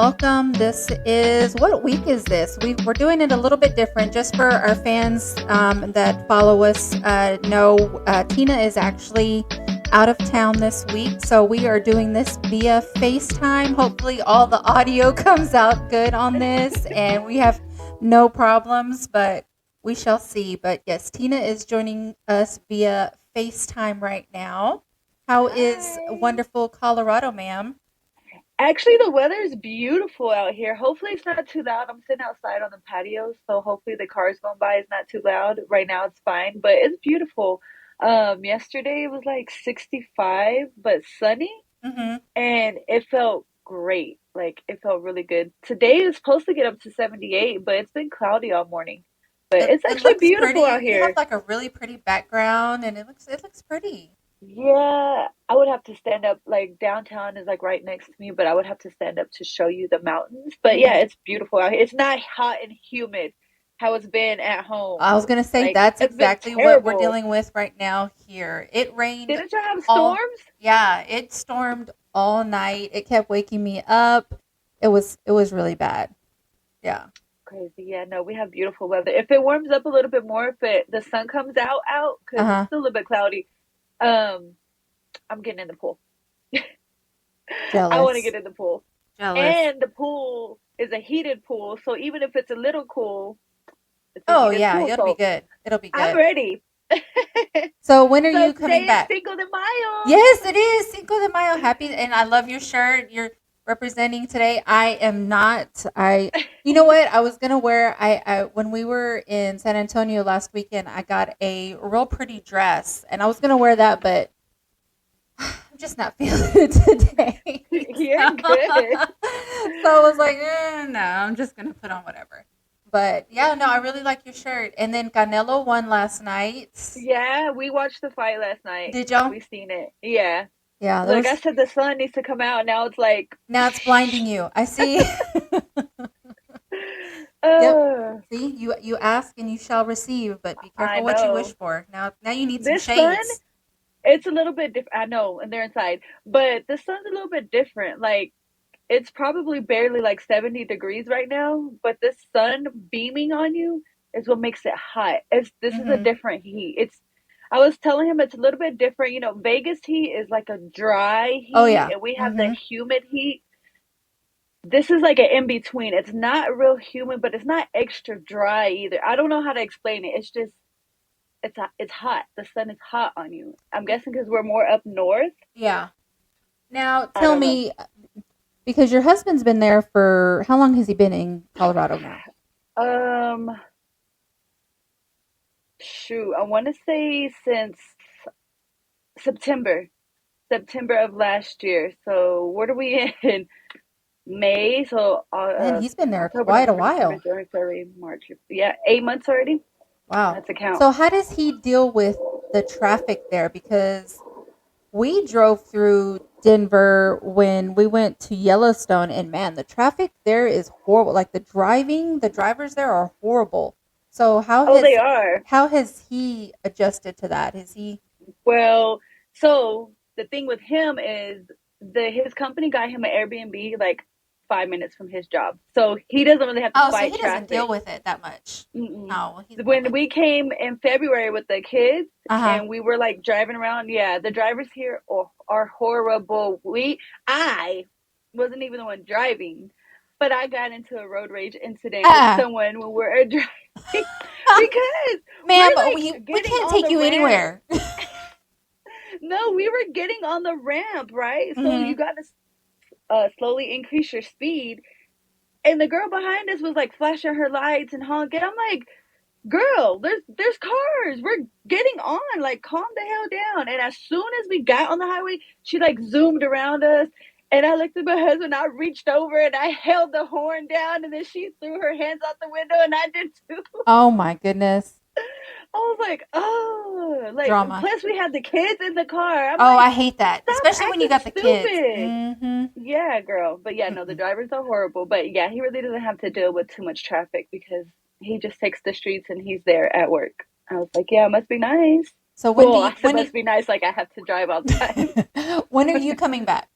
welcome. This is what week is this? We're doing it a little bit different, just for our fans that follow us. Know Tina is actually out of town this week, so we are doing this via FaceTime. Hopefully, all the audio comes out good on this, and we have no problems. But we shall see. But yes, Tina is joining us via FaceTime right now. How is Hi. wonderful Colorado, ma'am? Actually, the weather is beautiful out here. Hopefully, it's not too loud. I'm sitting outside on the patio, so hopefully the cars going by is not too loud. Right now, it's fine, but it's beautiful. Yesterday it was like 65, but sunny, Mm-hmm. and it felt great. Like it felt really good. Today is supposed to get up to 78, but it's been cloudy all morning. But It it's it actually looks beautiful out pretty. You have here. like a really pretty background, and it looks pretty. Yeah, I would have to stand up. Like downtown is like right next to me, but I would have to stand up to show you the mountains. But yeah, Hmm. it's beautiful out here. It's not hot and humid how it's been at home. I was gonna say Like that's it's been exactly what we're terrible. dealing with right now here. It rained Didn't you have all, storms? yeah, it stormed all night. It kept waking me up. It was really bad. Yeah. Crazy. Yeah, no, we have beautiful weather. If it warms up a little bit more, if the sun comes out, Uh because it's huh. still a little bit cloudy, um, I'm getting in the pool. I want to Jealous. get in the pool. Jealous. And the pool is a heated pool, so even if it's a little cool, it's a Oh heated yeah, pool. it'll be So good. It'll be I'm good. ready. So when are So you coming today is back? Cinco de Mayo. Yes, it is Cinco de Mayo. Happy, and I love your shirt. You're representing today. I am not. You know what? I was gonna wear. I when we were in San Antonio last weekend, I got a real pretty dress, and I was gonna wear that, but I'm just not feeling it today. You're so, good. so I was like, no, I'm just gonna put on whatever. But yeah, no, I really like your shirt. And then Canelo won last night. Yeah, we watched the fight last night. Did y'all? We seen it. Yeah. Yeah, there Look, I was. said the sun needs to come out. Now it's like, Now it's blinding you. I see. Yep. uh, See, you ask and you shall receive, but be I careful what you wish know. for. Now you need some This sun, shades. it's a little bit different. I know, and they're inside, but the sun's a little bit different. Like, it's probably barely like 70 degrees right now, but this sun beaming on you is what makes it hot. This is a Hmm. different heat. I was telling him it's a little bit different. You know, Vegas heat is like a dry Oh heat yeah. and we have the Hmm. humid heat. This is like an in between. It's not real humid, but it's not extra dry either. I don't know how to explain it. It's just it's hot. The sun is hot on you. I'm guessing because we're more up north. Yeah. Now I tell don't know. me, because your husband's been there for how long has he been in Colorado now? Um, shoot, I want to say since September, September of last year. So what are we in? May. So Man, he's been there October, quite a November, December, while. January, February, March. Yeah, 8 months already. Wow. That's a count. So how does he deal with the traffic there? Because we drove through Denver when we went to Yellowstone, and man, the traffic there is horrible. Like the drivers there are horrible. So Oh, they are. how has he adjusted to that? Is he? Well, so the thing with him is the his company got him an Airbnb like 5 minutes from his job, so he doesn't really have to Oh, so fight he doesn't deal traffic. with it that much. Mm-mm. Oh, well, he's more When lucky. we came in February with the kids Uh huh. and we were like driving around, yeah, the drivers here are horrible. I wasn't even the one driving, but I got into a road rage incident with Ah, someone when we were driving because ma'am, we're like we getting can't on take the you ramp. anywhere. No, we were getting on the ramp, right? So you Hmm. got to slowly increase your speed. And the girl behind us was like flashing her lights and honking. I'm like, girl, there's cars. We're getting on. Like, calm the hell down. And as soon as we got on the highway, she like zoomed around us. And I looked at my husband. I reached over and I held the horn down. And then she threw her hands out the window, and I did too. Oh my goodness, I was like, oh, like. drama. Plus, we had the kids in the car. I'm Oh, like, I hate that, stop especially when you acting got the kids. stupid. Mm-hmm. Yeah, girl. But yeah, no, the Mm-mm. drivers are horrible. But yeah, he really doesn't have to deal with too much traffic because he just takes the streets and he's there at work. I was like, yeah, it must be nice. So Well, I said must be nice, like I have to drive outside. when are you coming back?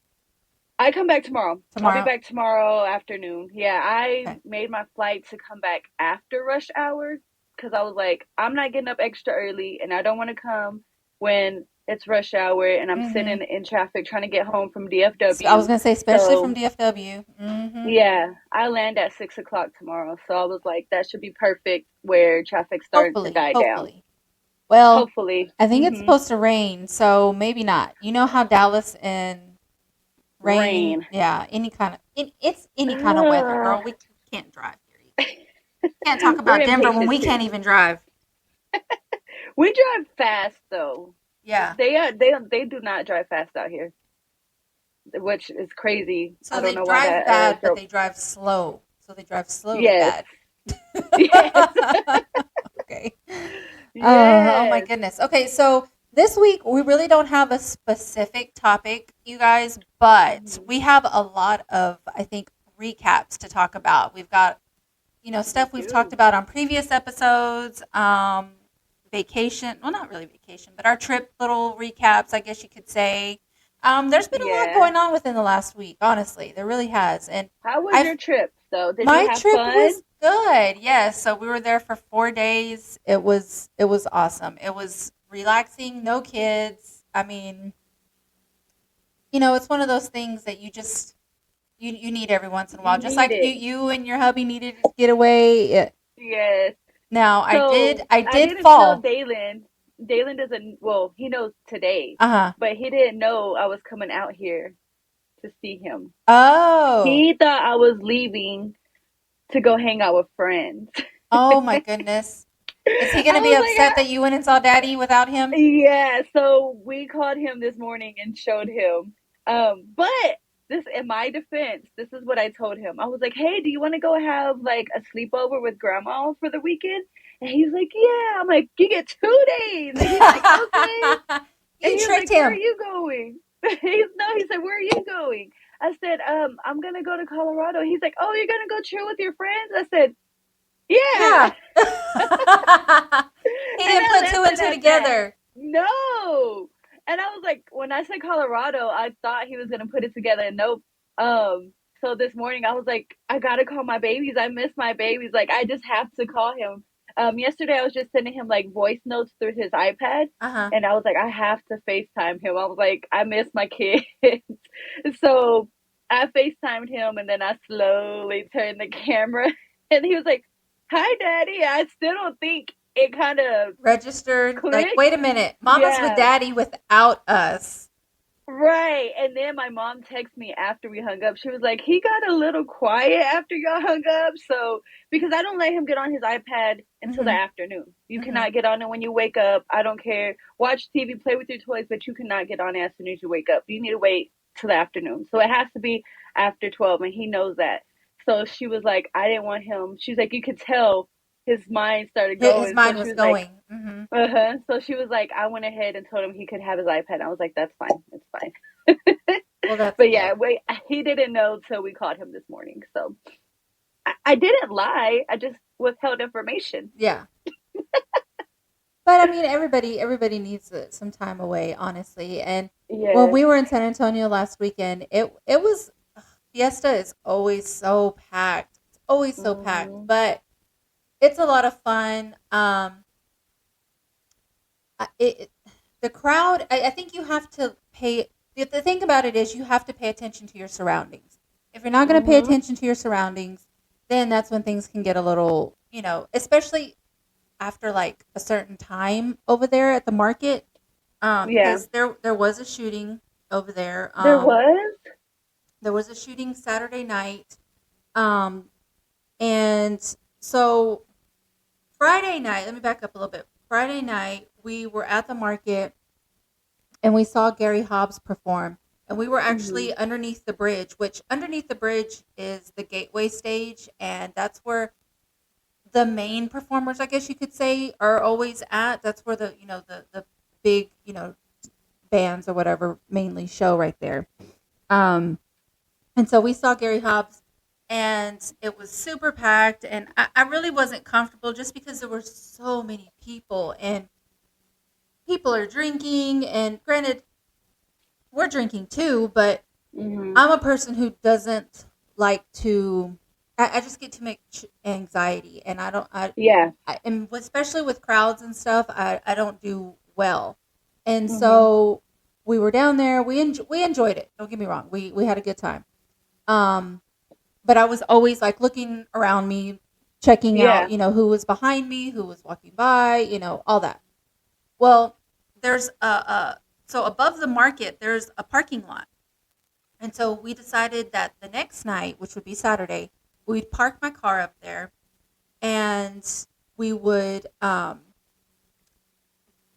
I come back tomorrow. I'll be Tomorrow? back tomorrow afternoon. Yeah, I Okay. made my flight to come back after rush hour because I was like, I'm not getting up extra early and I don't want to come when it's rush hour and I'm Mm-hmm. sitting in traffic trying to get home from So I was DFW. gonna say, especially from So, DFW. Mm-hmm. yeah, I land at 6 o'clock tomorrow. So I was like, that should be perfect where traffic's starting to Hopefully, die down. hopefully. Well, Hopefully. I think it's Hmm. supposed to rain, so maybe not. You know how Dallas and rain, Rain. yeah, it's any kind of weather, Ugh. girl. We can't drive here either. Can't talk We're about Denver when impatient we too. can't even drive. We drive fast though. Yeah. They do not drive fast out here, which is crazy. I So don't they know why drive that bad, but drove. they drive slow. So they drive slowly Yes, bad. yes, Okay. Oh my yes. goodness. Okay, so this week we really don't have a specific topic, you guys, but Mhm. we have a lot of, I think, recaps to talk about. We've got, We stuff we've talked do. about on previous episodes, vacation, well, not really vacation, but our trip little recaps, I guess you could say. There's been a lot Yeah. going on within the last week, honestly. There really has. And How was I've your trip though? Did you my have trip fun? was good. Yes, so we were there for 4 days. It was awesome. It was relaxing, no kids. I mean, it's one of those things that you need every once in a You while. Just need like you it. you and your hubby needed to get away. Yes. Now, I did So I I did didn't tell fall. Dalen. Dalen doesn't. Well, he knows today, Uh-huh. but he didn't know I was coming out here to see him. Oh. He thought I was leaving to go hang out with friends. Oh my goodness. Is he going I to be was like, upset that you went and saw Daddy without him? yeah. So we called him this morning and showed him. But this, in my defense, this is what I told him. I was like, hey, do you want to go have like a sleepover with grandma for the weekend? And he's like, yeah. I'm like, you get 2 days. And he's like, okay. And You he was tricked like, where are him. you going? He said, where are you going? I said, I'm gonna go to Colorado. He's like, oh, you're gonna go chill with your friends? I said, yeah. Yeah. He And didn't I put left two and it two at that. together. No. And I was like, when I said Colorado, I thought he was gonna put it together. Nope. So this morning I was like, I gotta call my babies. I miss my babies. Like I just have to call him. Yesterday I was just sending him like voice notes through his iPad, Uh-huh. and I was like, I have to FaceTime him. I was like, I miss my kids. So I FaceTimed him, and then I slowly turned the camera, and he was like, "Hi, Daddy." I still don't think it kind of Registered. Like, clicked. wait a minute. Mama's with Yeah, Daddy without us. right. And then my mom texted me after we hung up. She was like, he got a little quiet after y'all hung up. So, because I don't let him get on his iPad until the Mm-hmm. afternoon. You Mm-hmm. cannot get on it when you wake up. I don't care. Watch TV, play with your toys, but you cannot get on it as soon as you wake up. You need to wait till the afternoon. So it has to be after 12, and he knows that. So she was like, I didn't want him. She's like, you could tell his mind started His going. So mind she was was like, going. Mm-hmm. uh-huh. So she was like, I went ahead and told him he could have his iPad. I was like, that's fine. It's fine. Well, that's But good. yeah, wait, he didn't know till we called him this morning. So I didn't lie. I just withheld information. Yeah. But I mean, everybody needs some time away, honestly. And when Yes. we were in San Antonio last weekend, it was Fiesta is always so packed. It's always so packed, Hmm. but it's a lot of fun. The crowd. I think you have to pay. The thing about it is you have to pay attention to your surroundings. If you're not going to pay Hmm. attention to your surroundings, then that's when things can get a little, especially after like a certain time over there at the market. Yeah. Because there was a shooting over there. There was? There was a shooting Saturday night. Um, and so Friday night, let me back up a little bit. Friday night, we were at the market and we saw Gary Hobbs perform. And we were Hmm. actually underneath the bridge, which underneath the bridge is the gateway stage. And that's where the main performers, I guess you could say, are always at. That's where the big, bands or whatever mainly show right there. Um, And so we saw Gary Hobbs, and it was super packed. And I really wasn't comfortable just because there were so many people, and people are drinking. And granted, we're drinking too, but Mhm. I'm a person who doesn't like to. I just get too much anxiety, and I don't. Yeah. And especially with crowds and stuff, I don't do well. And Mhm. so we were down there. We enjoyed it. Don't get me wrong. We had a good time. Um, but I was always like looking around me, checking out, Yeah. who was behind me, who was walking by, all that. Well, there's so above the market, there's a parking lot. And so we decided that the next night, which would be Saturday, we'd park my car up there and we would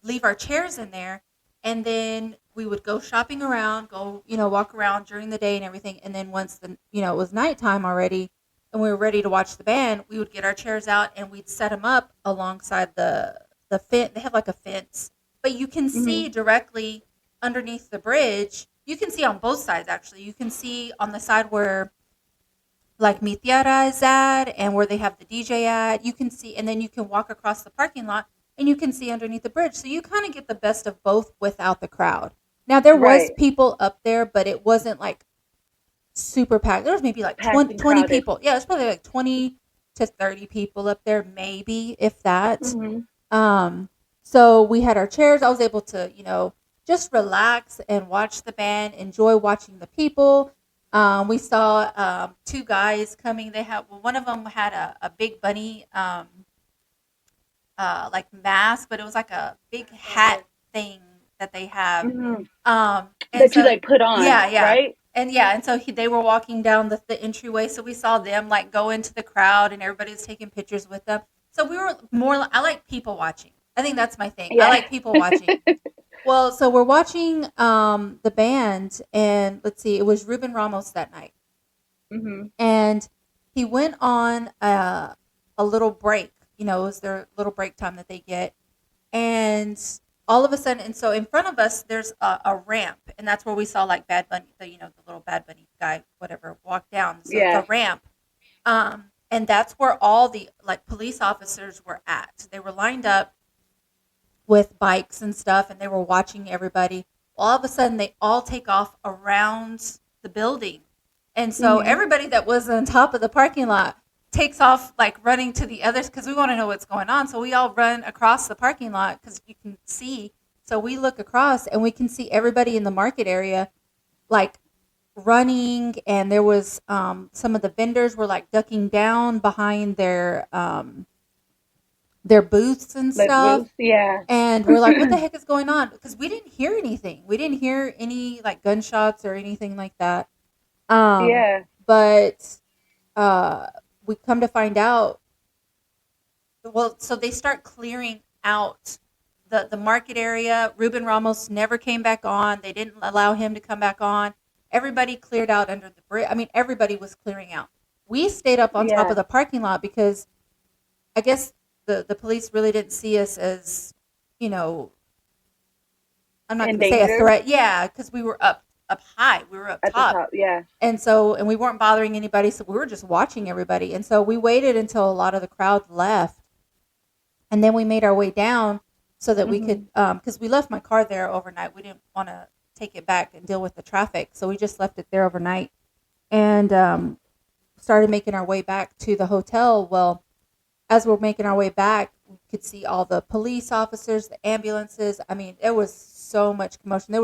leave our chairs in there, and then we would go shopping around, go, walk around during the day and everything. And then once it was nighttime already and we were ready to watch the band, we would get our chairs out and we'd set them up alongside the fence. They have like a fence, but you can Mhm. see directly underneath the bridge. You can see on both sides, actually. You can see on the side where like Mi Tierra is at and where they have the DJ at. You can see, and then you can walk across the parking lot and you can see underneath the bridge. So you kind of get the best of both without the crowd. Now there was Right. people up there, but it wasn't like super packed. There was maybe like Packed and 20 crowded. people. Yeah, it's probably like 20 to 30 people up there, maybe if that. Mhm. Um, so we had our chairs. I was able to, just relax and watch the band, enjoy watching the people. We saw two guys coming. Well, one of them had a big bunny, like mask, but it was like a big hat thing that they have. Mhm. And That you so, like put on, yeah, yeah. right? And so they were walking down the entryway. So we saw them like go into the crowd and everybody was taking pictures with them. So we were I like people watching. I think that's my thing. I Yeah. like people watching. Well, so we're watching the band, and let's see, it was Ruben Ramos that night. Mhm. And he went on a little break. It was their little break time that they get. And all of a sudden, and so in front of us, there's a ramp, and that's where we saw like Bad Bunny, the little Bad Bunny guy, whatever, walk down. So it's a Yeah. ramp, and that's where all the like police officers were at. They were lined up with bikes and stuff, and they were watching everybody. All of a sudden, they all take off around the building, and so Mhm. everybody that was on top of the parking lot takes off like running to the others because we want to know what's going on. So we all run across the parking lot because you can see. So we look across and we can see everybody in the market area like running, and there was some of the vendors were like ducking down behind their booths and Like stuff. Bruce. Yeah. And we're like, what the heck is going on? Because we didn't hear anything. We didn't hear any like gunshots or anything like that. Um, Yeah. but uh, we come to find out, well, so they start clearing out the market area. Ruben Ramos never came back on. They didn't allow him to come back on. Everybody cleared out under the bridge. I mean, everybody was clearing out. We stayed up on top Yeah. of the parking lot because I guess the police really didn't see us as, you know, I'm not In going to say a danger threat. Yeah, because we were up high. We were up at the top. top. Yeah. And we weren't bothering anybody, so we were just watching everybody. And so we waited until a lot of the crowd left, and then we made our way down so that we could, Mhm. because we left my car there overnight. We didn't want to take it back and deal with the traffic, so we just left it there overnight and started making our way back to the hotel. Well, as we're making our way back, we could see all the police officers, the ambulances. I mean, there was so much commotion.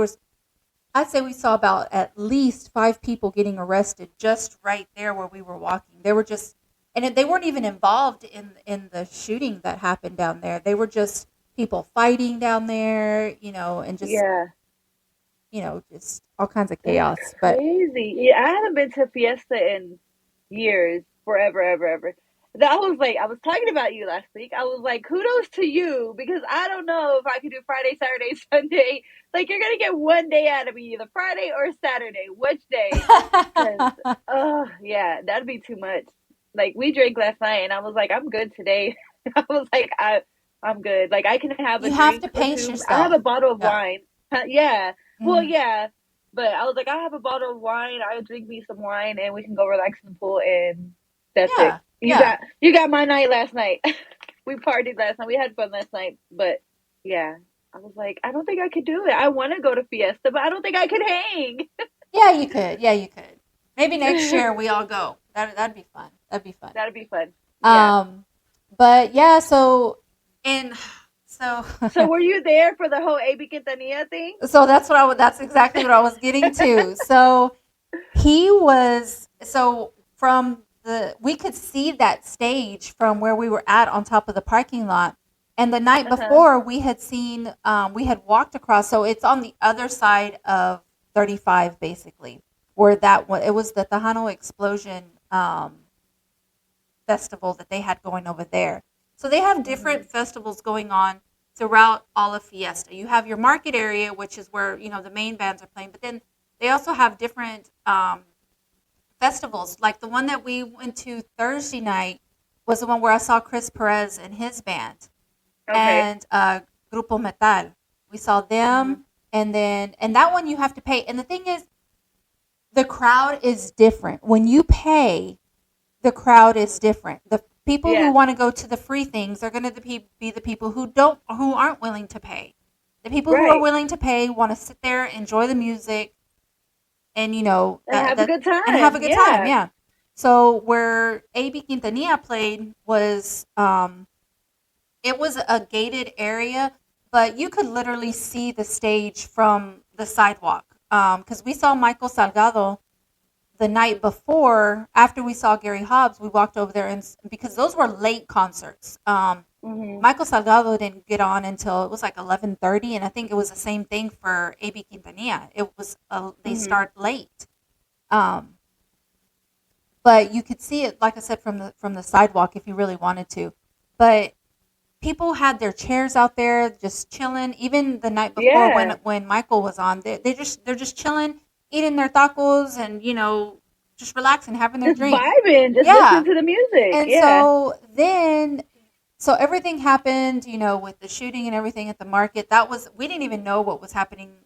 I'd say we saw about at least 5 people getting arrested just right there where we were walking. They were just, they weren't even involved in the shooting that happened down there. They were just people fighting down there, and Yeah. just all kinds of That's chaos. But crazy. Yeah, I haven't been to Fiesta in years, forever, ever, ever. That I was like, I was talking about you last week. I was like, kudos to you because I don't know if I could do Friday, Saturday, Sunday. Like, you're gonna get one day out of me, either Friday or Saturday. Which day? Because, oh yeah, that'd be too much. Like, we drank last night, and I was like, I'm good today. I was like, I'm good. Like, I can have a you have drink to or pace two. I have yourself. a bottle of Yeah. wine. Yeah. Well, Hmm. yeah. But I was like, I have a bottle of wine. I'll drink me some wine, and we can go relax in the pool, and that's it. Yeah. Yeah. You got my night last night. We partied last night. We had fun last night. But yeah, I was like, I don't think I could do it. I want to go to Fiesta, but I don't think I could hang. Yeah, you could. Yeah, you could. Maybe next year we all go. That'd be fun. That'd be fun. That'd be fun. Yeah. Um, but yeah, so and so So were you there for the whole AB Quintanilla thing? so that's what that's exactly what I was getting to. So he was so from the we could see that stage from where we were at on top of the parking lot. And the night Uh-huh. before we had seen we had walked across, so it's on the other side of 35 basically, where that one it was the Tejano explosion festival that they had going over there. So they have different Mhm. festivals going on throughout all of Fiesta. You have your market area, which is where the main bands are playing, but then they also have different festivals. Like the one that we went to Thursday night was the one where I saw Chris Perez and his band Okay. and Grupo Metal. We saw Mhm. them, and that one you have to pay. And the thing is, the crowd is different when you pay. The crowd is different. The people who Yeah. want to go to the free things are going to be the people who aren't willing to pay. The people who are Right. willing to pay want to sit there, enjoy the music, and And have a that good and have a time. good time. Yeah. Yeah. So where AB Quintanilla played was it was a gated area, but you could literally see the stage from the sidewalk. Because we saw Michael Salgado the night before, after we saw Gary Hobbs, we walked over there and because those were late concerts. Mhm. Michael Salgado didn't get on until it was like 11:30, and I think it was the same thing for AB Quintanilla. It was they Mhm. start late, um, but you could see it, like I said, from the sidewalk if you really wanted to. But people had their chairs out there just chilling. Even the night before Yeah. when Michael was on, they're just chilling, eating their tacos and just relaxing, having their Just drink. vibing, just listening Yeah. to the music. And Yeah. so everything happened, with the shooting and everything at the market. That was we didn't even know what was happening,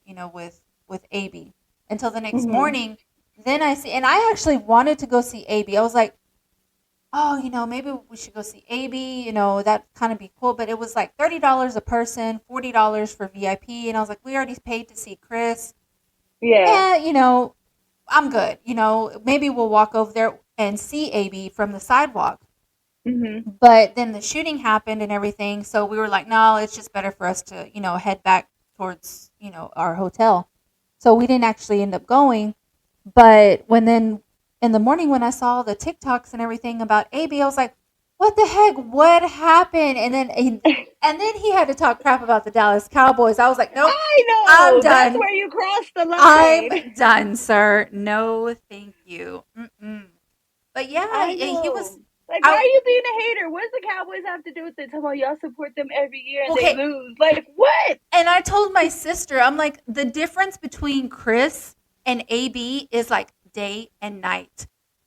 with AB until the next Mhm. morning. Then I see, and I actually wanted to go see AB. I was like, oh, maybe we should go see AB. That kind of be cool. But it was like $30 a person, $40 for VIP, and I was like, we already paid to see Chris. Yeah. Yeah, I'm good. Maybe we'll walk over there and see AB from the sidewalk. Mhm. But then the shooting happened and everything, so we were like, no, it's just better for us to, head back towards, our hotel. So we didn't actually end up going. But when then in the morning when I saw the TikToks and everything about AB, I was like, what the heck? What happened? And then he had to talk crap about the Dallas Cowboys. I was like, nope, I I'm know. That's done. where you cross the I'm line. done, sir. No, thank you. Mm-mm. But yeah, I he was. know. Like, why I are you being a hater? What does the Cowboys have to do with it? Talking about y'all support them every year and they okay. lose. Like, what? And I told my sister, I'm like, the difference between Chris and AB is like day and night.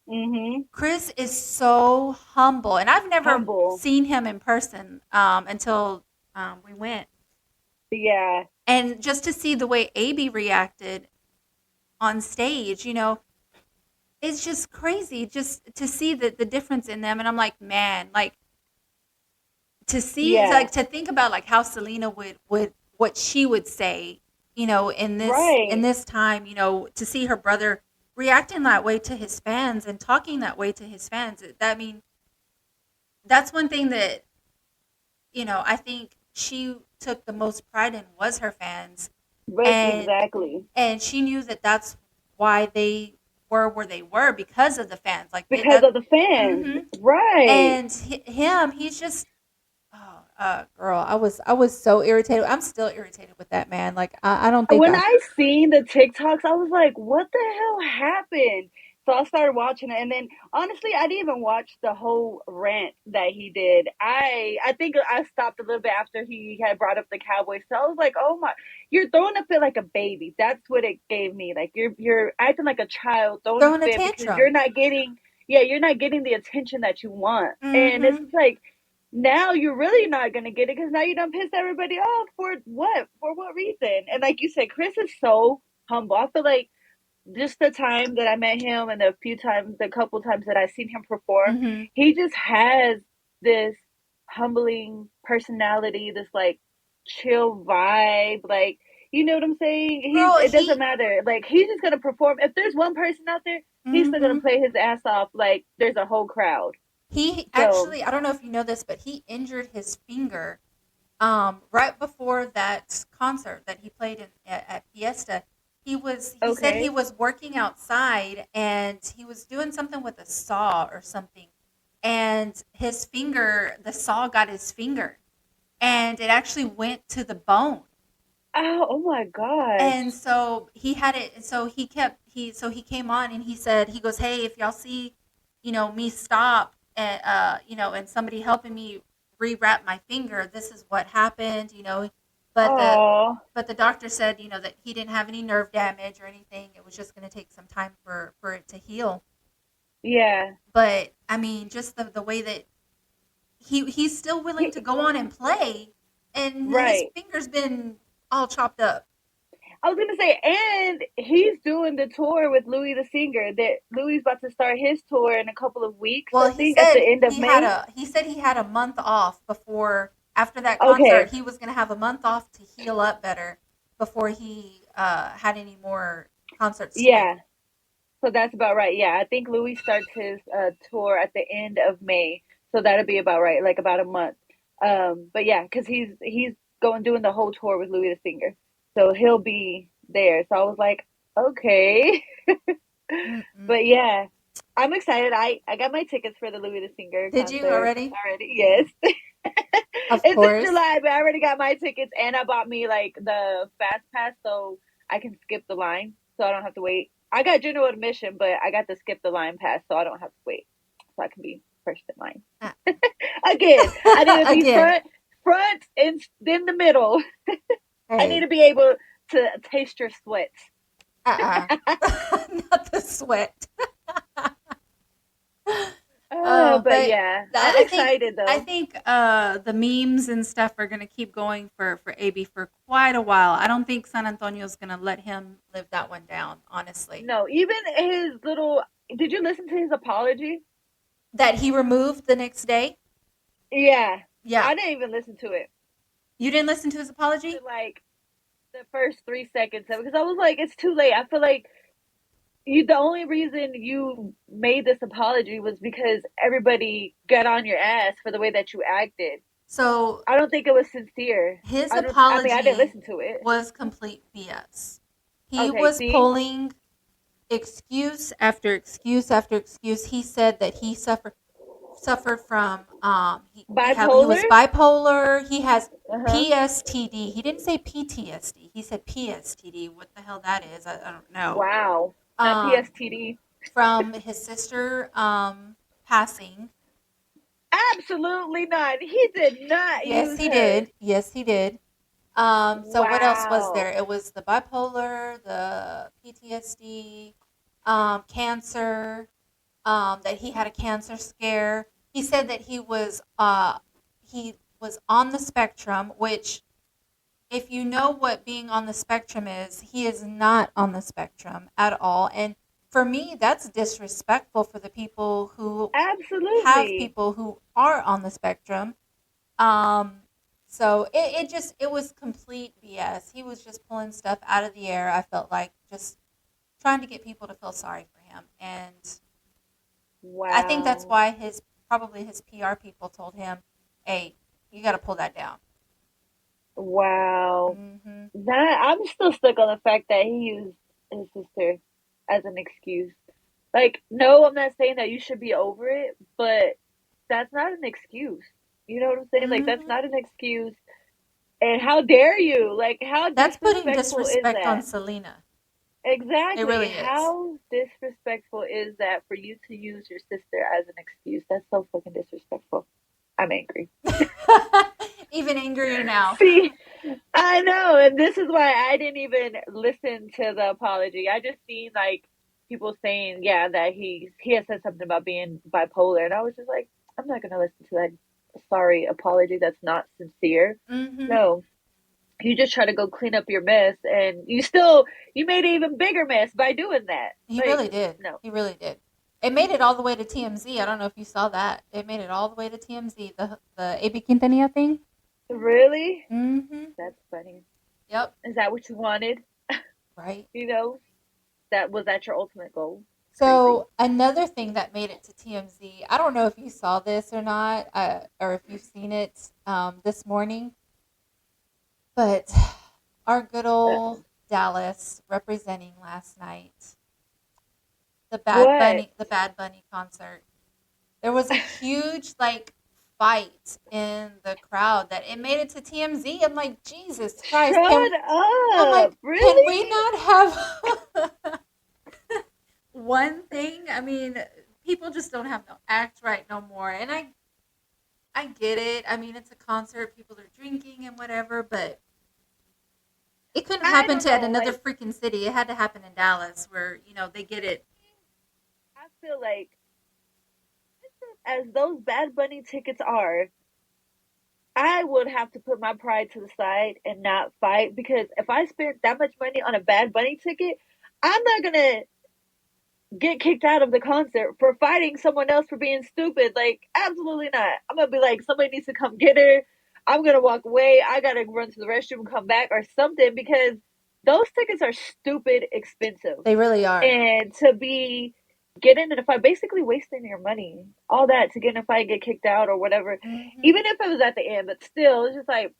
Mhm. Chris is so humble, and I've never Humble. seen him in person until we went. Yeah. And just to see the way AB reacted on stage, it's just crazy just to see the difference in them. And I'm like, man, like Yeah. to think about like how Selena would what she would say, in Right. this time, to see her brother reacting that way to his fans and talking that way to his fans. I mean, that's one thing that I think she took the most pride in was her fans, Right. and Exactly. she knew that that's why they were where they were because of the fans. Like they Because that. of the fans. Hmm. Right. And he's just oh, girl, I was so irritated. I'm still irritated with that man. Like I don't think When I. I seen the TikToks, I was like, what the hell happened? So I started watching it, and then honestly, I didn't even watch the whole rant that he did. I think I stopped a little bit after he had brought up the Cowboys. So I was like, oh my, you're throwing a fit like a baby. That's what it gave me. Like you're acting like a child throwing a Throwing a fit because you're tantrum. not getting, yeah, you're not getting the attention that you want, and it's Mm-hmm. just like now you're really not gonna get it because now you done pissed everybody off for what? For what reason? And like you said, Chris is so humble. I feel like just the time that I met him and the couple times that I've seen him perform, Mm-hmm. he just has this humbling personality, this like chill vibe. Like You know what I'm saying? Girl, It doesn't matter. Like, he's just gonna perform. If there's one person out there, he's still gonna hmm play his ass off like there's a whole crowd. he So actually, I don't know if you know this, but he injured his finger right before that concert that he played at Fiesta. He said he okay. was working outside and he was doing something with a saw or something, and the saw got his finger, and it actually went to the bone. Oh my And gosh. so he had it, and so he came on and he said, he goes, "Hey, if y'all see, me stop and and somebody helping me rewrap my finger, this is what happened. But the Oh but the doctor said, that he didn't have any nerve damage or anything. It was just going to take some time for it to heal. yeah. But I mean, just the way that he's still willing to He, go on and play, and his right. finger's been all chopped up. I was gonna say, and he's doing the tour with Louis the Singer. That Louis about to start his tour in a couple of weeks. I Well, think at the end of May. he said he had a month off before, after that concert. Okay. He was going to have a month off to heal up better before he had any more concerts to do. Yeah. So that's about right. Yeah, I think Louis starts his tour at the end of May, so that'll be about right, like about a month. But yeah, because he's going doing the whole tour with Louis the Singer, so he'll be there. So I was like, okay, Mm-mm. but yeah, I'm excited. I got my tickets for the Louis the Singer Did you concert already? already. Yes, Of it's in course. July, but I already got my tickets, and I bought me like the fast pass, so I can skip the line, so I don't have to wait. I got general admission, but I got to skip the line pass, so I don't have to wait, so I can be first in line. Uh, Again, I need to be again. front, and then the middle. I need Hey. to be able to taste your sweat. Uh-uh. Not the sweat. Oh, But but yeah, I'm I think excited though. the memes and stuff are gonna keep going for AB for quite a while. I don't think San Antonio's gonna let him live that one down, honestly. No, even his little. Did you listen to his apology? That he removed the next day. Yeah, Yeah, I didn't even listen to it. you didn't listen to his apology. Like the first 3 seconds of it because I was like, it's too late. I feel like the only reason you made this apology was because everybody got on your ass for the way that you acted. So I don't think it was sincere. his I don't. I mean, I didn't apology listen to it. was complete BS. He Okay, was see, pulling excuse after excuse after excuse. He said that he suffered from he was bipolar. bipolar. He has Uh huh. PSTD. He didn't say PTSD. He said PSTD. What the hell that is? I don't know. Wow. Not Um, PSTD. from his sister passing. Absolutely not. He did not Yes, use he her. did. Yes, he did. So what else was there? Wow. It was the bipolar, the PTSD, cancer, that he had a cancer scare. He said that he was on the spectrum, which, if you know what being on the spectrum is, he is not on the spectrum at all. And for me, that's disrespectful for the people who have Absolutely. people who are on the spectrum. Um, so it was complete BS. He was just pulling stuff out of the air. I felt like, just trying to get people to feel sorry for him, and I think that's Wow. why his PR people told him, "Hey, you got to pull that down." Wow. Hmm That I'm still stuck on the fact that he used his sister as an excuse. Like, no, I'm not saying that you should be over it, but that's not an excuse. You know what I'm saying? Like, that's hmm not an excuse. And how dare you? Like, how That's putting disrespectful is disrespect on that? Selena. It Exactly. really is. How disrespectful is that for you to use your sister as an excuse? That's so fucking disrespectful. I'm angry. Even angrier now. See, I know, and this is why I didn't even listen to the apology. I just seen like people saying, yeah, that he has said something about being bipolar, and I was just like, I'm not gonna listen to that sorry apology that's not sincere. Hmm No, you just try to go clean up your mess, and you made an even bigger mess by doing that. He Like, really did. no, He really did. It made it all the way to TMZ. I don't know if you saw that. It made it all the way to TMZ. The AB Quintanilla thing. really, Hmm that's funny. Yep. Is that what you wanted? Right. You know, that your ultimate goal? It's crazy. So another thing that made it to TMZ, I don't know if you saw this or not, or if you've seen it this morning, but our good Uh, old Dallas representing last night, what? The Bad Bunny concert. There was a huge like fight in the crowd that it made it to TMZ. I'm like, Jesus Christ, Shut I'm up! like, can Really? we not have one thing? I mean, people just don't have no act right no more. And I get it. I mean, it's a concert, people are drinking and whatever, but it couldn't I happen don't to at know. another Like, freaking city. It had to happen in Dallas where, they get it. I feel like as those Bad Bunny tickets are, I would have to put my pride to the side and not fight because if I spent that much money on a Bad Bunny ticket, I'm not gonna get kicked out of the concert for fighting someone else for being stupid. Like, absolutely not. I'm gonna be like, somebody needs to come get her. I'm gonna walk away. I gotta run to the restroom and come back or something because those tickets are stupid expensive. They really are. And to be getting in a fight, basically wasting your money, all that to get in a fight, get kicked out or whatever. Hmm. Even if it was at the end, but still, it's just like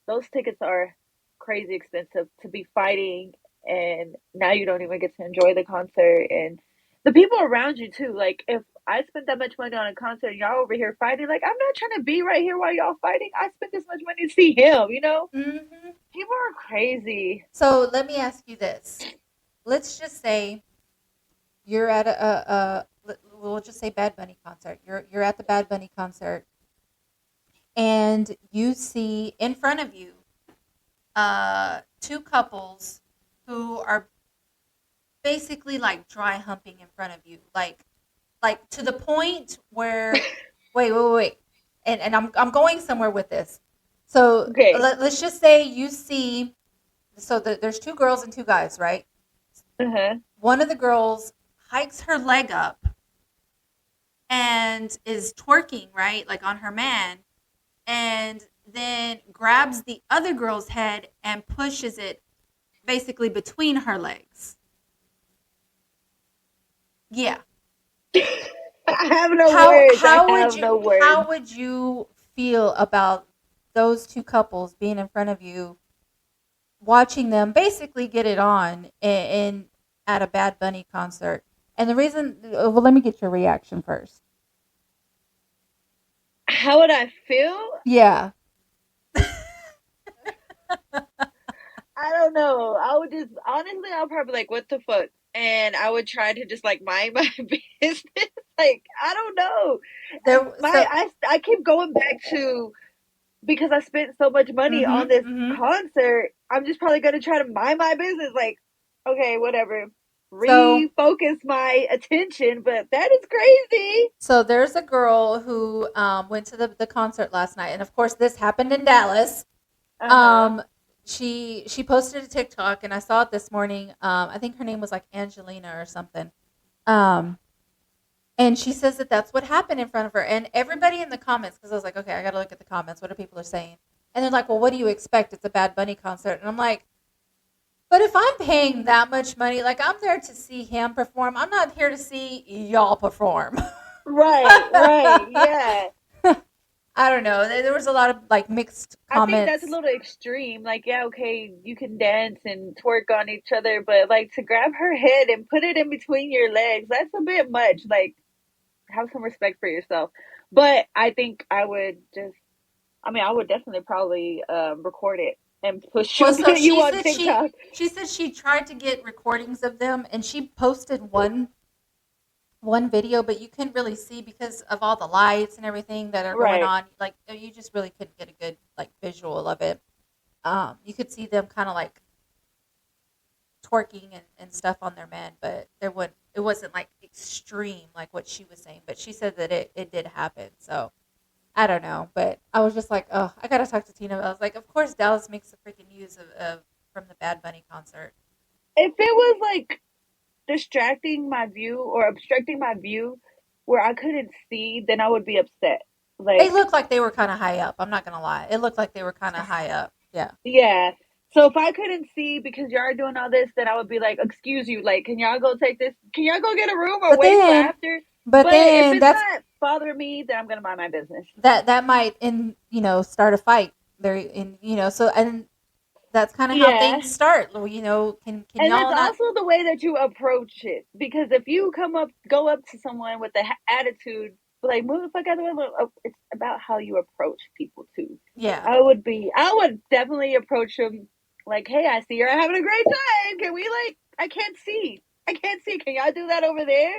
those tickets are crazy expensive to be fighting, and now you don't even get to enjoy the concert and the people around you too. Like if I spent that much money on a concert and y'all over here fighting, like I'm not trying to be right here while y'all fighting. I spent this much money to see him, you know? Hmm. People are crazy. So let me ask you this. Let's just say you're at we'll just say Bad Bunny concert. You're at the Bad Bunny concert and you see in front of you two couples who are basically like dry humping in front of you, like to the point where wait, and I'm going somewhere with this. So Okay. let's just say you see, there's two girls and two guys, right? Uh-huh. One of the girls hikes her leg up and is twerking, right, like on her man, and then grabs the other girl's head and pushes it basically between her legs. Yeah. I have no words. I have no words. How would you feel about those two couples being in front of you, watching them basically get it on at a Bad Bunny concert? And the reason, well, let me get your reaction first. How would I feel? Yeah. I don't know. I would just honestly, I'll probably like, what the fuck, and I would try to just like mind my business. Like I don't know. There. So. I keep going back to because I spent so much money on Mhm. this Mhm. concert. I'm just probably gonna try to mind my business. Like, okay, whatever. So. Refocus my attention, but that is crazy. So there's a girl who went to the concert last night, and of course this happened in Dallas. Uh huh. Um, she posted a TikTok, and I saw it this morning. I think her name was like Angelina or something. Um, and she says that that's what happened in front of her, and everybody in the comments, because I was like, okay, I got to look at the comments. What are people are saying? And they're like, well, what do you expect? It's a Bad Bunny concert, and I'm like, but if I'm paying that much money, like I'm there to see him perform. I'm not here to see y'all perform. Right. Right. Yeah. I don't know. There was a lot of like mixed I think that's a comments. little extreme. Like, yeah, okay, you can dance and twerk on each other, but like to grab her head and put it in between your legs, that's a bit much. Like, have some respect for yourself. But I think I would just, I mean, I would definitely probably record it and push Well, you, so put you on TikTok. she said she tried to get recordings of them, and she posted one video, but you couldn't really see because of all the lights and everything that are going Right. on. Like you just really couldn't get a good like visual of it. You could see them kind of like twerking and stuff on their man, but it wasn't like extreme like what she was saying. But she said that it did happen. So I don't know, but I was just like, oh, I gotta talk to Tina. I was like, of course Dallas makes the freaking news of from the Bad Bunny concert. If it was like distracting my view or obstructing my view where I couldn't see, then I would be upset. They Like, looked like they were kind of high up. I'm not gonna lie. It looked like they were kind of high up. Yeah. yeah. So if I couldn't see because y'all are doing all this, then I would be like, excuse you, like, can y'all go take this? Can y'all go get a room or But wait till then, after? but But if then it's that's not bothering me, then I'm gonna mind my business. that might start a fight there in so and that's kind of how Yeah. things start. Can And it's y'all not? also the way that you approach it. Because if you go up to someone with the attitude, like, move the fuck out of the way, it's about how you approach people too. Yeah. I would definitely approach them like, hey, I see you're having a great time. Can we, like, I can't see. Can y'all do that over there?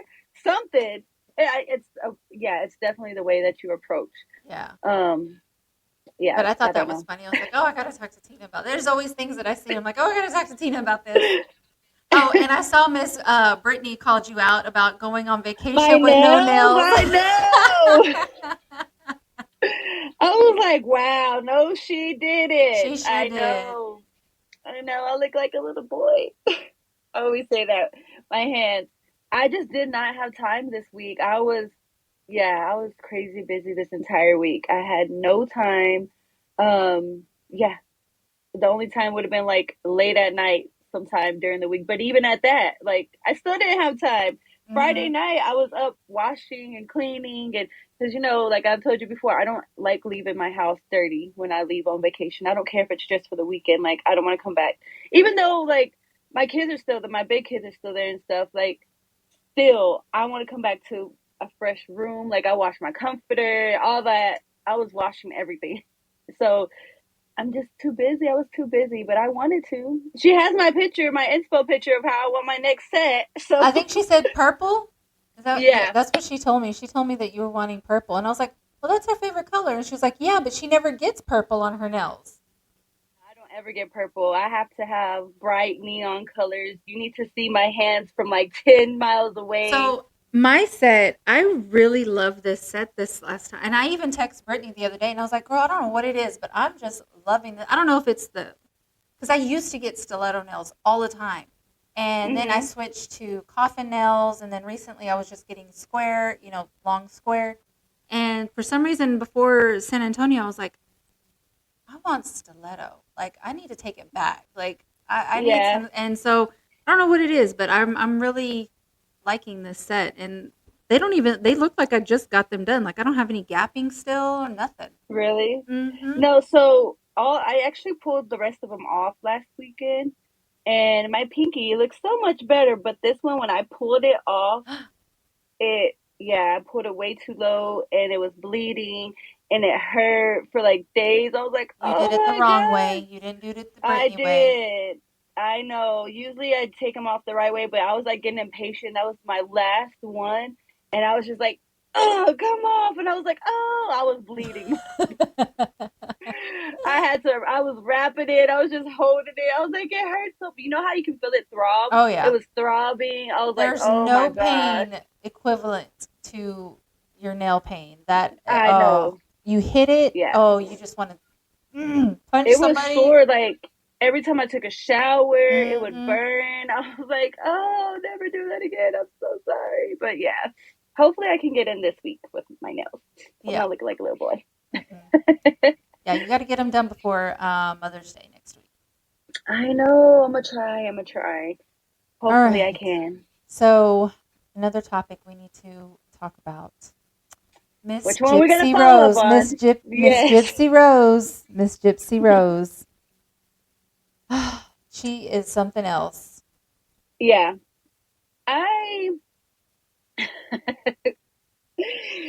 Something. Yeah, it's definitely the way that you approach. Yeah. Um, yeah, But I I thought that don't was know. funny. I was like, oh, I gotta talk to Tina about. There's always things that I see. I'm like, oh, I gotta talk to Tina about this. Oh, and I saw Miss Brittany called you out about going on My vacation with no nails, nails. I know. I was like, wow, no, she didn't. She sure did. I know, I look like a little boy. I always say that. My hands. I just did not have time this week. I was crazy busy this entire week. I had no time. Yeah, the only time would have been like late at night sometime during the week. But even at that, like, I still didn't have time. Friday Hmm. night, I was up washing and cleaning, and because like I've told you before, I don't like leaving my house dirty when I leave on vacation. I don't care if it's just for the weekend. Like, I don't want to come back, even though, like, my big kids are still there and stuff. Like, still, I want to come back to a fresh room. Like, I washed my comforter, all that. I was washing everything. So I'm just too busy. I was too busy, but I wanted to. She has my picture, my inspo picture of how I want my next set. So I think she said purple. Is that yeah? yeah, That's what she told me. She told me that you were wanting purple, and I was like, well, that's her favorite color. And she was like, yeah, but she never gets purple on her nails. I don't ever get purple. I have to have bright neon colors. You need to see my hands from like 10 miles away. So my set, I really love this set this last time, and I even texted Brittany the other day, and I was like, "Girl, I don't know what it is, but I'm just loving it. I don't know if it's the because I used to get stiletto nails all the time, and then I Mhm. switched to coffin nails, and then recently I was just getting square, long square. And for some reason, before San Antonio, I was like, I want stiletto. Like I need to take it back. Like I need Yeah, some, and so I don't know what it is, but I'm really liking this set, and they look like I just got them done. Like I don't have any gapping still or nothing. really? Mm-hmm. No, so all I actually pulled the rest of them off last weekend, and my pinky looks so much better, but this one when I pulled it off, I put it way too low and it was bleeding and it hurt for like days. I was like, You oh did it the my wrong way. god. You didn't do it the I Brittany way. did. I know. Usually I'd take them off the right way, but I was like getting impatient. That was my last one. And I was just like, oh, come off. And I was like, oh, I was bleeding. I was wrapping it. I was just holding it. I was like, it hurts so. You know how you can feel it throb? Oh It yeah. was throbbing. I was like, There's oh my no gosh. pain equivalent to your nail pain. That I know. you hit it. Yeah. Oh, you just want to punch It was somebody. sore, like, every time I took a shower, it would Mm-hmm. burn. I was like, oh, never do that again. I'm so sorry. But yeah, hopefully I can get in this week with my nails. I'm Yeah. not looking like a little boy. Mm-mm. Yeah, you got to get them done before Mother's Day next week. I know. I'm gonna try. I'm gonna try. All Hopefully I right. can. So, another topic we need to talk about. Miss Which one are we gonna Gypsy follow up Rose, on? Miss Yes. Gypsy Rose, Miss Gypsy Rose. She is something else. Yeah. I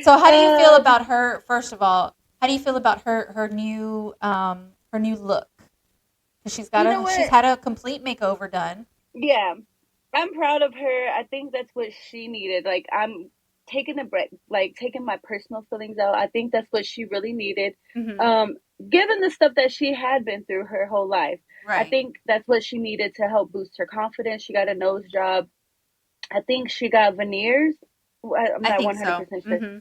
So, how do you feel um about her? First of all, how do you feel about her new look? Because you know she's what? had a complete makeover done. Yeah. I'm proud of her. I think that's what she needed. Like, I'm taking a break, like taking my personal feelings out. I think that's what she really needed. Hmm. Um, Given the stuff that she had been through her whole life, I Right. think that's what she needed to help boost her confidence. She got a nose job. I think she got veneers. I'm I not think so. 100% sure. Hmm.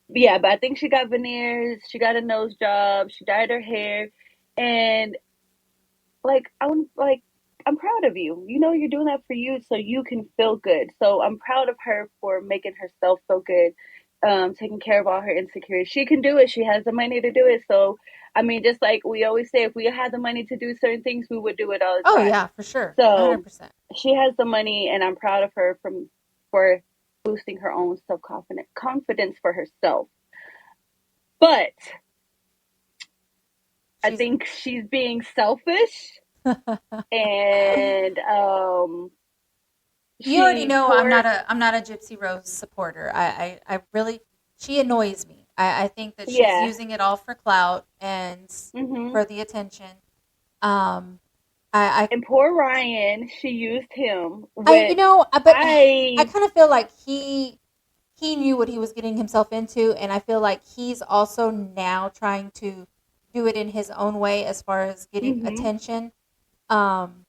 Yeah, but I think she got veneers. She got a nose job. She dyed her hair, and I'm proud of you. You know, you're doing that for you so you can feel good. So I'm proud of her for making herself feel good, taking care of all her insecurities. She can do it. She has the money to do it. So, I mean, just like we always say, if we had the money to do certain things, we would do it all the Oh time. yeah, for sure. So 100%. she has the money, and I'm proud of her for boosting her own confidence for herself. But I She's think she's being selfish, and You already she know poured. I'm not a Gypsy Rose supporter. I really she annoys me. I think that she's Yeah. using it all for clout and Mhm. for the attention. Um I And poor Ryan, she used him, you which know, but I I. kind of feel like he knew what he was getting himself into, and I feel like he's also now trying to do it in his own way as far as getting Mhm. attention. Um,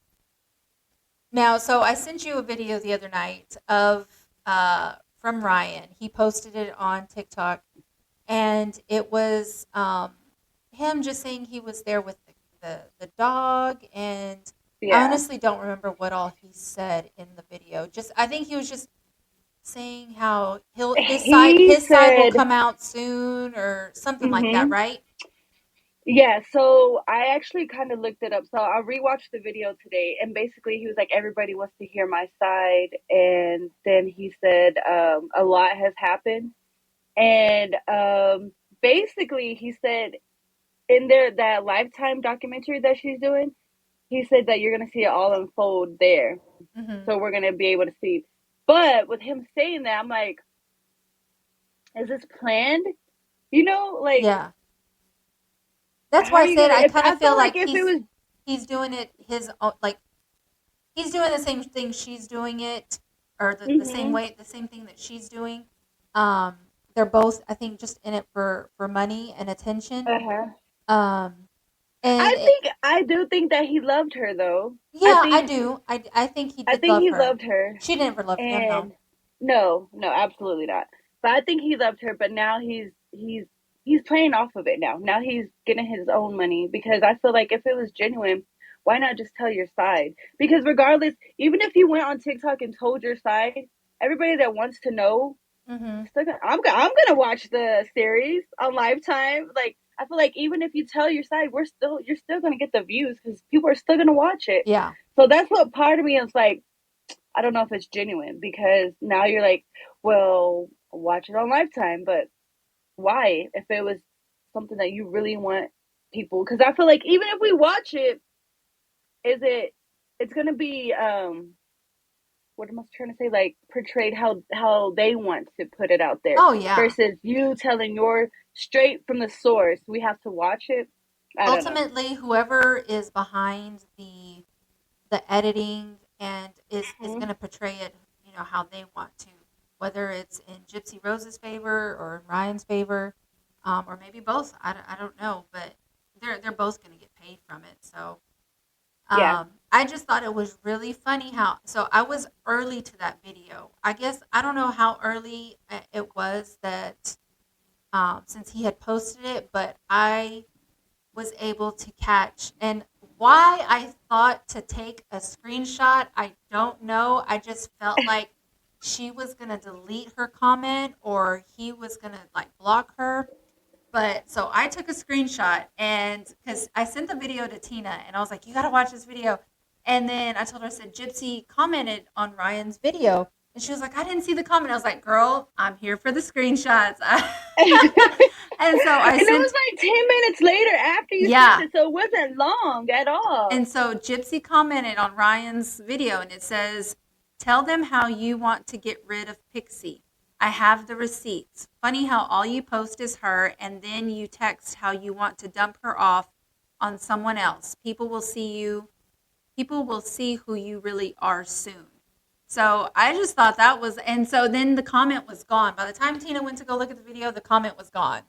Now, so I sent you a video the other night of from Ryan. He posted it on TikTok, and it was him just saying he was there with the dog, and I Yeah. honestly don't remember what all he said in the video. Just I think he was just saying how he'll He his side will said, come out soon or something like that, mhm. right? Yeah, so I actually kind of looked it up. So I rewatched the video today, and basically he was like, everybody wants to hear my side. And then he said, a lot has happened. And basically, he said in there that Lifetime documentary that she's doing, he said that you're going to see it all unfold there. Hmm. So we're going to be able to see. But with him saying that, I'm like, is this planned? You know, like, Yeah, that's how why are I you said gonna? I If kind I of feel felt like like if it was. he's doing it his own, like he's doing the same thing she's doing it, or the same Mhm. way, the same thing that she's doing. Um, they're both, I think, just in it for money and attention. Uh-huh. Um, and it, I do think that he loved her though. I yeah, I think do. I think he I did think love he her. loved her, She never loved him though. and no, no, absolutely not. But I think he loved her, but now he's playing off of it now. Now he's getting his own money, because I feel like if it was genuine, why not just tell your side? Because regardless, even if you went on TikTok and told your side, everybody that wants to know, Hmm. still gonna, I'm gonna watch the series on Lifetime. Like, I feel like even if you tell your side, you're still gonna get the views, because people are still gonna watch it. Yeah. So that's what part of me is like. I don't know if it's genuine, because now you're like, well, watch it on Lifetime, but why? If it was something that you really want people, because I feel like even if we watch it, is it? It's gonna be what am I trying to say? Like, portrayed how they want to put it out there, Oh yeah. versus you telling your straight from the source. We have to watch it. I don't know. Ultimately, whoever is behind the editing and is Hmm. going to portray it, you know, how they want to, whether it's in Gypsy Rose's favor or in Ryan's favor, or maybe both. I don't know, but they're both going to get paid from it. So Yeah. I just thought it was really funny how. So I was early to that video. I guess I don't know how early it was that since he had posted it, but I was able to catch. And why I thought to take a screenshot, I don't know. I just felt like she was going to delete her comment or he was going to like block her. But so I took a screenshot and because I sent the video to Tina and I was like, you got to watch this video. And then I told her, I said, Gypsy commented on Ryan's video. And she was like, I didn't see the comment. I was like, girl, I'm here for the screenshots. And so I And it was sent, like 10 minutes later after you sent yeah. it, so it wasn't long at all. And so Gypsy commented on Ryan's video and it says, tell them how you want to get rid of Pixie. I have the receipts. Funny how all you post is her and then you text how you want to dump her off on someone else. People will see who you really are soon. So I just thought that was, and so then the comment was gone. By the time Tina went to go look at the video, the comment was gone.